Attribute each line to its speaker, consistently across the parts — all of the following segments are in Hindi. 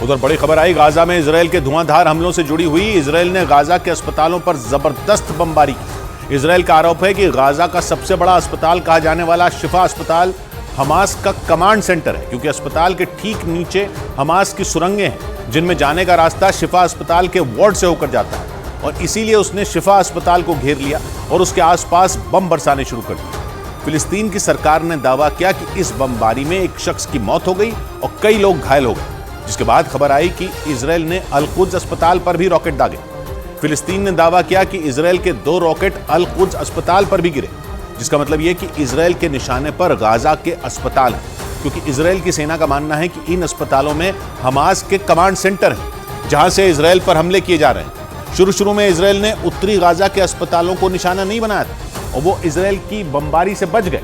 Speaker 1: उधर बड़ी खबर आई गाजा में इजराइल के धुआंधार हमलों से जुड़ी हुई। इजराइल ने गाजा के अस्पतालों पर जबरदस्त बमबारी की। इजराइल का आरोप है कि गाजा का सबसे बड़ा अस्पताल कहा जाने वाला शिफा अस्पताल हमास का कमांड सेंटर है, क्योंकि अस्पताल के ठीक नीचे हमास की सुरंगें हैं जिनमें जाने का रास्ता शिफा अस्पताल के वार्ड से होकर जाता है, और इसीलिए उसने शिफा अस्पताल को घेर लिया और उसके आसपास बम बरसाने शुरू कर दिए। फिलिस्तीन की सरकार ने दावा किया कि इस बमबारी में एक शख्स की मौत हो गई और कई लोग घायल हो गए, जिसके बाद खबर आई कि इजराइल ने अल कुद्स अस्पताल पर भी रॉकेट दागे। फिलिस्तीन ने दावा किया कि इजराइल के 2 रॉकेट अल कुद्स अस्पताल पर भी गिरे, जिसका मतलब यह कि इजराइल के निशाने पर गाजा के अस्पताल हैं, क्योंकि इजराइल की सेना का मानना है कि इन अस्पतालों में हमास के कमांड सेंटर हैं, जहां से इजराइल पर हमले किए जा रहे हैं। शुरू में इजराइल ने उत्तरी गाजा के अस्पतालों को निशाना नहीं बनाया था और वो इजराइल की बमबारी से बच गए,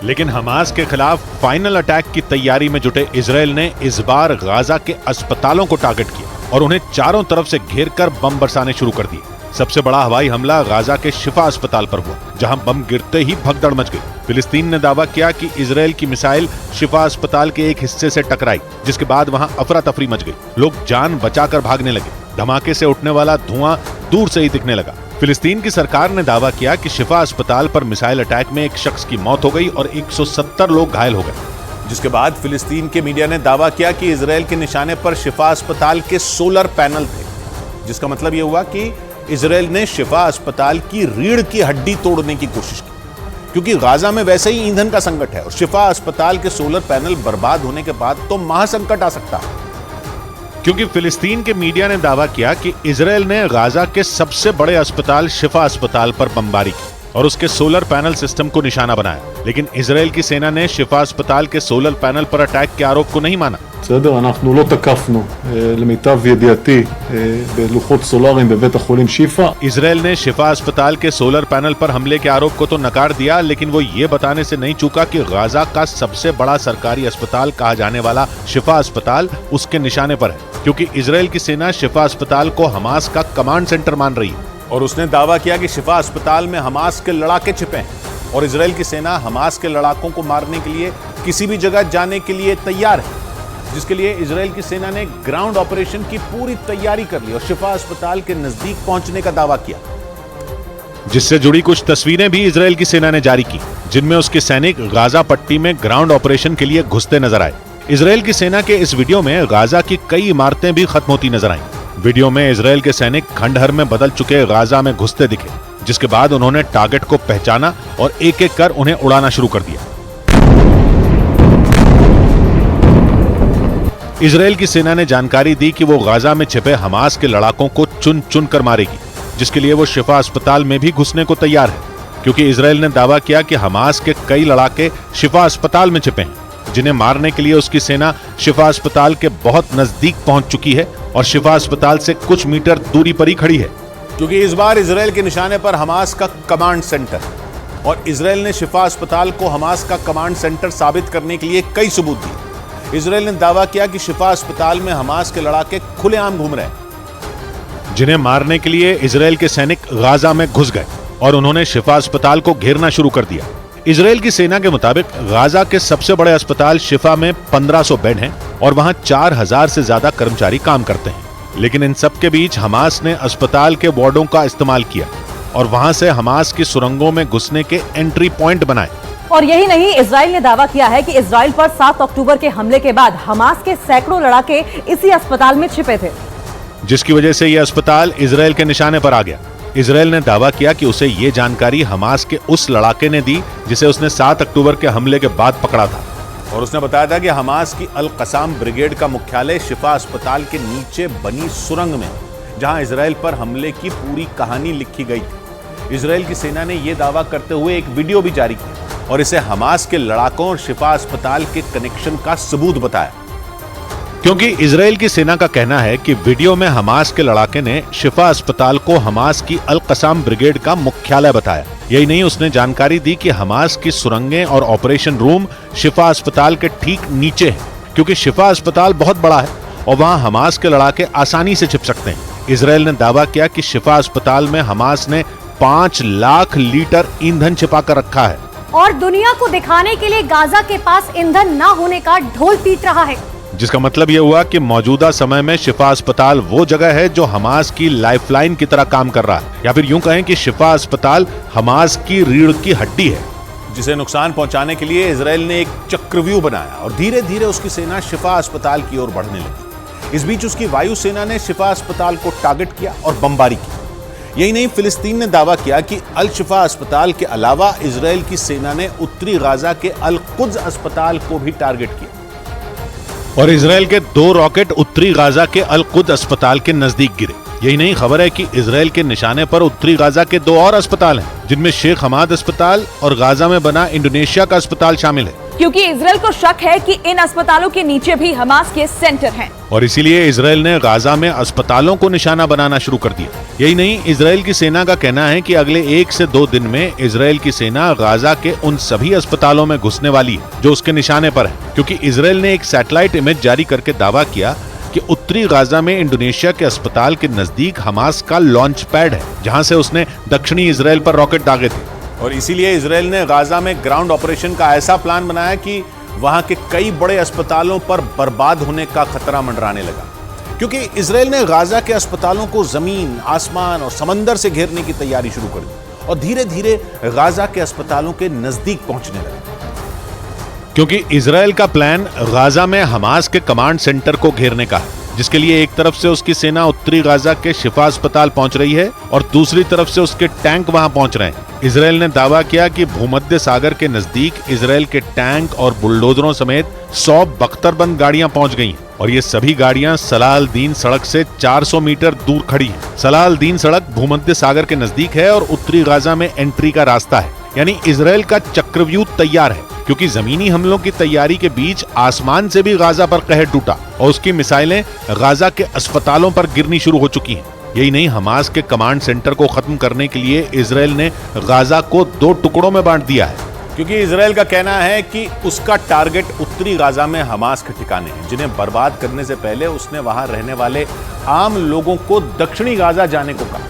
Speaker 2: लेकिन हमास के खिलाफ फाइनल अटैक की तैयारी में जुटे इजराइल ने इस बार गाजा के अस्पतालों को टारगेट किया और उन्हें चारों तरफ से घेरकर बम बरसाने शुरू कर दिए। सबसे बड़ा हवाई हमला गाजा के शिफा अस्पताल पर हुआ, जहां बम गिरते ही भगदड़ मच गई। फिलिस्तीन ने दावा किया कि इजराइल की मिसाइल शिफा अस्पताल के एक हिस्से से टकराई, जिसके बाद वहां अफरा तफरी मच गई। लोग जान बचाकर भागने लगे। धमाके से उठने वाला धुआं दूर से ही दिखने लगा। फिलिस्तीन की सरकार ने दावा किया कि शिफा अस्पताल पर मिसाइल अटैक में एक शख्स की मौत हो गई और 170 लोग घायल हो गए,
Speaker 1: जिसके बाद फिलिस्तीन के मीडिया ने दावा किया कि इजराइल के निशाने पर शिफा अस्पताल के सोलर पैनल थे, जिसका मतलब यह हुआ कि इजराइल ने शिफा अस्पताल की रीढ़ की हड्डी तोड़ने की कोशिश की, क्योंकि गाजा में वैसे ही ईंधन का संकट है और शिफा अस्पताल के सोलर पैनल बर्बाद होने के बाद तो महासंकट आ सकता है।
Speaker 2: क्योंकि फिलिस्तीन के मीडिया ने दावा किया कि इजराइल ने गाजा के सबसे बड़े अस्पताल शिफा अस्पताल पर बमबारी की और उसके सोलर पैनल सिस्टम को निशाना बनाया, लेकिन इजराइल की सेना ने शिफा अस्पताल के सोलर पैनल पर अटैक के आरोप को नहीं माना।
Speaker 3: אנחנו לא תקפנו למיטב ידיעתי בלוחות סולאריים בבית החולים שיפא।
Speaker 2: इजराइल ने शिफा अस्पताल के सोलर पैनल पर हमले के आरोप को तो नकार दिया, लेकिन वो ये बताने से नहीं चूका कि गाजा का सबसे बड़ा सरकारी अस्पताल कहा जाने वाला शिफा अस्पताल उसके निशाने पर है, क्योंकि इजराइल की सेना शिफा अस्पताल को हमास का कमांड सेंटर मान रही है।
Speaker 1: और उसने दावा किया कि शिफा अस्पताल में हमास के लड़ाके छिपे हैं और इजराइल की सेना हमास के लड़ाकों को मारने के लिए किसी भी जगह जाने के लिए तैयार है, जिसके लिए इजराइल की सेना ने ग्राउंड ऑपरेशन की पूरी तैयारी कर ली और शिफा अस्पताल के नजदीक पहुंचने का दावा किया,
Speaker 2: जिससे जुड़ी कुछ तस्वीरें भी इजराइल की सेना ने जारी की, जिनमें उसके सैनिक गाजा पट्टी में ग्राउंड ऑपरेशन के लिए घुसते नजर आए। इजराइल की सेना के इस वीडियो में गाजा की कई इमारतें भी खत्म होती नजर आईं। वीडियो में इजराइल के सैनिक खंडहर में बदल चुके गाजा में घुसते दिखे, जिसके बाद उन्होंने टारगेट को पहचाना और एक एक कर उन्हें उड़ाना शुरू कर दिया। इजराइल की सेना ने जानकारी दी कि वो गाजा में छिपे हमास के लड़ाकों को चुन चुन कर मारेगी, जिसके लिए वो शिफा अस्पताल में भी घुसने को तैयार है, क्योंकि इजराइल ने दावा किया कि हमास के कई लड़ाके शिफा अस्पताल में छिपे हैं, जिन्हें मारने के लिए उसकी सेना शिफा अस्पताल के बहुत नजदीक पहुंच चुकी है और शिफा अस्पताल से कुछ मीटर दूरी पर ही खड़ी है।
Speaker 1: क्योंकि इस बार इजराइल के निशाने पर हमास का कमांड सेंटर है और इजराइल ने शिफा अस्पताल को हमास का कमांड सेंटर साबित करने के लिए कई सबूत दिए। इजराइल ने दावा किया कि शिफा अस्पताल में हमास के लड़ाके खुलेआम घूम रहे हैं,
Speaker 2: जिन्हें मारने के लिए इजराइल के सैनिक गाजा में घुस गए और उन्होंने शिफा अस्पताल को घेरना शुरू कर दिया। इजराइल की सेना के मुताबिक गाजा के सबसे बड़े अस्पताल शिफा में 1500 बेड हैं और वहां 4000 से ज्यादा कर्मचारी काम करते हैं, लेकिन इन सब के बीच हमास ने अस्पताल के वार्डों का इस्तेमाल किया और वहां से हमास की सुरंगों में घुसने के एंट्री पॉइंट बनाए।
Speaker 4: और यही नहीं, इजराइल ने दावा किया है कि इजराइल पर 7 अक्टूबर के हमले के बाद हमास के सैकड़ों लड़ाके इसी अस्पताल में छिपे थे,
Speaker 2: जिसकी वजह से यह अस्पताल इजराइल के निशाने पर आ गया। इजराइल ने दावा किया कि उसे ये जानकारी हमास के उस लड़ाके ने दी जिसे उसने 7 अक्टूबर के हमले के बाद पकड़ा था,
Speaker 1: और उसने बताया था कि हमास की अल कसाम ब्रिगेड का मुख्यालय शिफा अस्पताल के नीचे बनी सुरंग में, जहां इजराइल पर हमले की पूरी कहानी लिखी गई थी। इजराइल की सेना ने यह दावा करते हुए एक वीडियो भी जारी किया और इसे हमास के लड़ाकों और शिफा अस्पताल के कनेक्शन का सबूत बताया,
Speaker 2: क्योंकि इजराइल की सेना का कहना है कि वीडियो में हमास के लड़ाके ने शिफा अस्पताल को हमास की अल कसाम ब्रिगेड का मुख्यालय बताया। यही नहीं, उसने जानकारी दी कि हमास की सुरंगें और ऑपरेशन रूम शिफा अस्पताल के ठीक नीचे है, क्योंकि शिफा अस्पताल बहुत बड़ा है और वहां हमास के लड़ाके आसानी से छिप सकते हैं। इजराइल ने दावा किया कि शिफा अस्पताल में हमास ने 5 लाख लीटर ईंधन छिपा कर रखा है
Speaker 5: और दुनिया को दिखाने के लिए गाजा के पास ईंधन न होने का ढोल पीट रहा है।
Speaker 2: जिसका मतलब यह हुआ कि मौजूदा समय में शिफा अस्पताल वो जगह है जो हमास की लाइफलाइन की तरह काम कर रहा है, या फिर यूं कहें कि शिफा अस्पताल हमास की रीढ़ की हड्डी है,
Speaker 1: जिसे नुकसान पहुंचाने के लिए इजराइल ने एक चक्रव्यूह बनाया और धीरे धीरे उसकी सेना शिफा अस्पताल की ओर बढ़ने लगी। इस बीच उसकी वायुसेना ने शिफा अस्पताल को टारगेट किया और बमबारी की। यही नहीं, फिलिस्तीन ने दावा किया कि अल शिफा अस्पताल के अलावा इजराइल की सेना ने उत्तरी गाजा के अल कुद्स अस्पताल को भी टारगेट किया
Speaker 2: और इजराइल के 2 रॉकेट उत्तरी गाजा के अल कुद्स अस्पताल के नजदीक गिरे। यही नहीं, खबर है कि इजराइल के निशाने पर उत्तरी गाजा के 2 और अस्पताल हैं, जिनमें शेख हमाद अस्पताल और गाजा में बना इंडोनेशिया का अस्पताल शामिल है,
Speaker 4: क्योंकि इजराइल को शक है कि इन अस्पतालों के नीचे भी हमास के सेंटर हैं।
Speaker 2: और इसीलिए इजराइल ने गाजा में अस्पतालों को निशाना बनाना शुरू कर दिया। यही नहीं, इजराइल की सेना का कहना है कि अगले 1 से 2 दिन में इजराइल की सेना गाजा के उन सभी अस्पतालों में घुसने वाली है जो उसके निशाने पर है, क्योंकि इजराइल ने एक सैटेलाइट इमेज जारी करके दावा किया कि उत्तरी गाजा में इंडोनेशिया के अस्पताल के नजदीक हमास का लॉन्च पैड है, जहां से उसने दक्षिणी इजराइल पर रॉकेट दागे थे।
Speaker 1: और इसीलिए इजराइल ने गाजा में ग्राउंड ऑपरेशन का ऐसा प्लान बनाया कि वहां के कई बड़े अस्पतालों पर बर्बाद होने का खतरा मंडराने लगा, क्योंकि इजराइल ने गाजा के अस्पतालों को जमीन, आसमान और समंदर से घेरने की तैयारी शुरू कर दी और धीरे धीरे गाजा के अस्पतालों के नजदीक पहुंचने लगा।
Speaker 2: क्योंकि इजराइल का प्लान गाजा में हमास के कमांड सेंटर को घेरने का है, जिसके लिए एक तरफ से उसकी सेना उत्तरी गाजा के शिफा अस्पताल पहुंच रही है और दूसरी तरफ से उसके टैंक वहां पहुंच रहे हैं। इजराइल ने दावा किया कि भूमध्य सागर के नजदीक इजराइल के टैंक और बुलडोजरों समेत 100 बख्तरबंद गाड़ियां पहुंच गई हैं और ये सभी गाड़ियां सलाह अल दीन सड़क से 400 मीटर दूर खड़ी हैं। सलाह अल दीन सड़क भूमध्य सागर के नजदीक है और उत्तरी गाजा में एंट्री का रास्ता है, यानी इजराइल का चक्रव्यूह तैयार है, क्योंकि जमीनी हमलों की तैयारी के बीच आसमान से भी गाजा पर कहर टूटा और उसकी मिसाइलें गाजा के अस्पतालों पर गिरनी शुरू हो चुकी हैं। यही नहीं, हमास के कमांड सेंटर को खत्म करने के लिए इजराइल ने गाजा को 2 टुकड़ों में बांट दिया है,
Speaker 1: क्योंकि इजराइल का कहना है कि उसका टारगेट उत्तरी गाजा में हमास के ठिकाने हैं, जिन्हें बर्बाद करने से पहले उसने वहां रहने वाले आम लोगों को दक्षिणी गाजा जाने को कहा,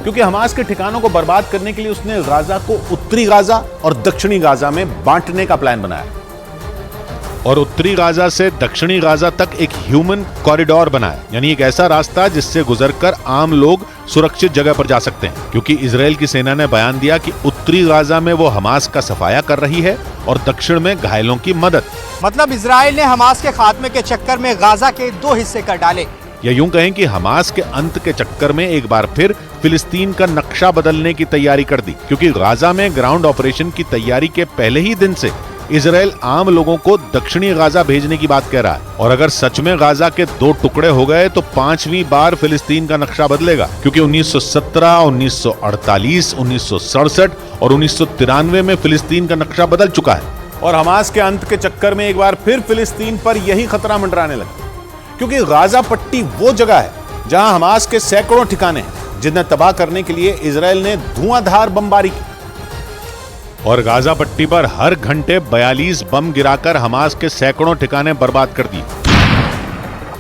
Speaker 1: क्योंकि हमास के ठिकानों को बर्बाद करने के लिए उसने गाजा को उत्तरी गाजा और दक्षिणी गाजा में बांटने का प्लान बनाया
Speaker 2: और उत्तरी गाजा से दक्षिणी गाजा तक एक ह्यूमन कॉरिडोर बनाया, यानी एक ऐसा रास्ता जिससे गुजरकर आम लोग सुरक्षित जगह पर जा सकते हैं, क्योंकि इजराइल की सेना ने बयान दिया कि उत्तरी गाजा में वो हमास का सफाया कर रही है और दक्षिण में घायलों की मदद।
Speaker 5: मतलब इजराइल ने हमास के खात्मे के चक्कर में गाजा के 2 हिस्से कर डाले,
Speaker 2: या यूं कहें कि हमास के अंत के चक्कर में एक बार फिर फिलिस्तीन का नक्शा बदलने की तैयारी कर दी, क्योंकि गाजा में ग्राउंड ऑपरेशन की तैयारी के पहले ही दिन से इजराइल आम लोगों को दक्षिणी गाजा भेजने की बात कह रहा है। और अगर सच में गाजा के 2 टुकड़े हो गए तो 5वीं बार फिलिस्तीन का नक्शा बदलेगा, क्योंकि 1917, 1948, 1967 और 1993 में फिलिस्तीन का नक्शा बदल चुका है।
Speaker 1: और हमास के अंत के चक्कर में एक बार फिर फिलिस्तीन पर यही खतरा मंडराने लगा, क्योंकि गाजा पट्टी वो जगह है जहां हमास के सैकड़ों ठिकाने हैं, जिन्हें तबाह करने के लिए इजराइल ने धुआंधार बमबारी की
Speaker 2: और गाजा पट्टी पर हर घंटे 42 बम गिराकर हमास के सैकड़ों ठिकाने बर्बाद कर दिए,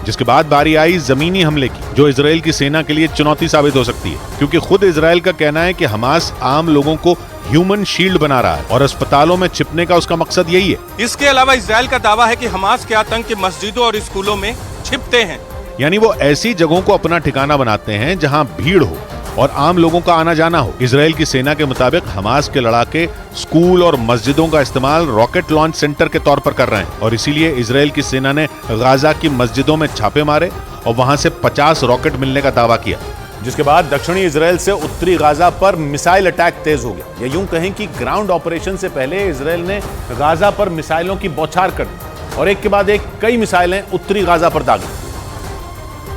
Speaker 2: जिसके बाद बारी आई जमीनी हमले की, जो इजराइल की सेना के लिए चुनौती साबित हो सकती है, क्योंकि खुद इजराइल का कहना है कि हमास आम लोगों को ह्यूमन शील्ड बना रहा है और अस्पतालों में छिपने का उसका मकसद यही है।
Speaker 6: इसके अलावा इजराइल का दावा है कि हमास के आतंकी मस्जिदों और स्कूलों में छिपते हैं,
Speaker 2: यानी वो ऐसी जगहों को अपना ठिकाना बनाते हैं जहां भीड़ हो और आम लोगों का आना जाना हो। इजराइल की सेना के मुताबिक हमास के लड़ाके स्कूल और मस्जिदों का इस्तेमाल रॉकेट लॉन्च सेंटर के तौर पर कर रहे हैं और इसीलिए इजराइल की सेना ने गाजा की मस्जिदों में छापे मारे और वहां से 50 रॉकेट मिलने का दावा किया,
Speaker 1: जिसके बाद दक्षिणी इजराइल से उत्तरी गाजा पर मिसाइल अटैक तेज हो गया। या यूं कहें कि ग्राउंड ऑपरेशन से पहले इजराइल ने गाजा पर मिसाइलों की बौछार कर दी और एक के बाद एक कई मिसाइलें उत्तरी गाजा पर दागी,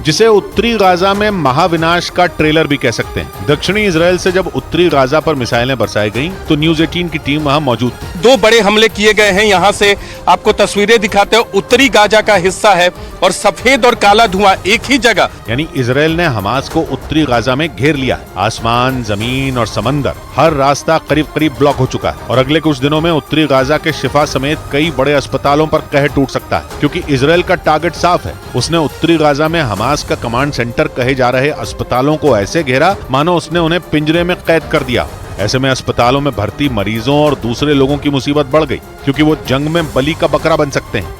Speaker 2: जिसे उत्तरी गाजा में महाविनाश का ट्रेलर भी कह सकते हैं। दक्षिणी इजराइल से जब उत्तरी गाजा पर मिसाइलें बरसाई गईं, तो न्यूज़ 18 की टीम वहां मौजूद थी।
Speaker 6: 2 बड़े हमले किए गए हैं। यहाँ से आपको तस्वीरें दिखाते हो, उत्तरी गाजा का हिस्सा है और सफेद और काला धुआं एक ही जगह,
Speaker 2: यानी इजराइल ने हमास को उत्तरी गाजा में घेर लिया है। आसमान, जमीन और समंदर, हर रास्ता करीब करीब ब्लॉक हो चुका है और अगले कुछ दिनों में उत्तरी गाजा के शिफा समेत कई बड़े अस्पतालों पर कहर टूट सकता है, क्योंकि इजराइल का टारगेट साफ है। उसने उत्तरी गाजा में हमास का कमांड सेंटर कहे जा रहे अस्पतालों को ऐसे घेरा मानो उसने उन्हें पिंजरे में कैद कर दिया। ऐसे में अस्पतालों में भर्ती मरीजों और दूसरे लोगों की मुसीबत बढ़ गई, क्योंकि वो जंग में बलि का बकरा बन सकते हैं।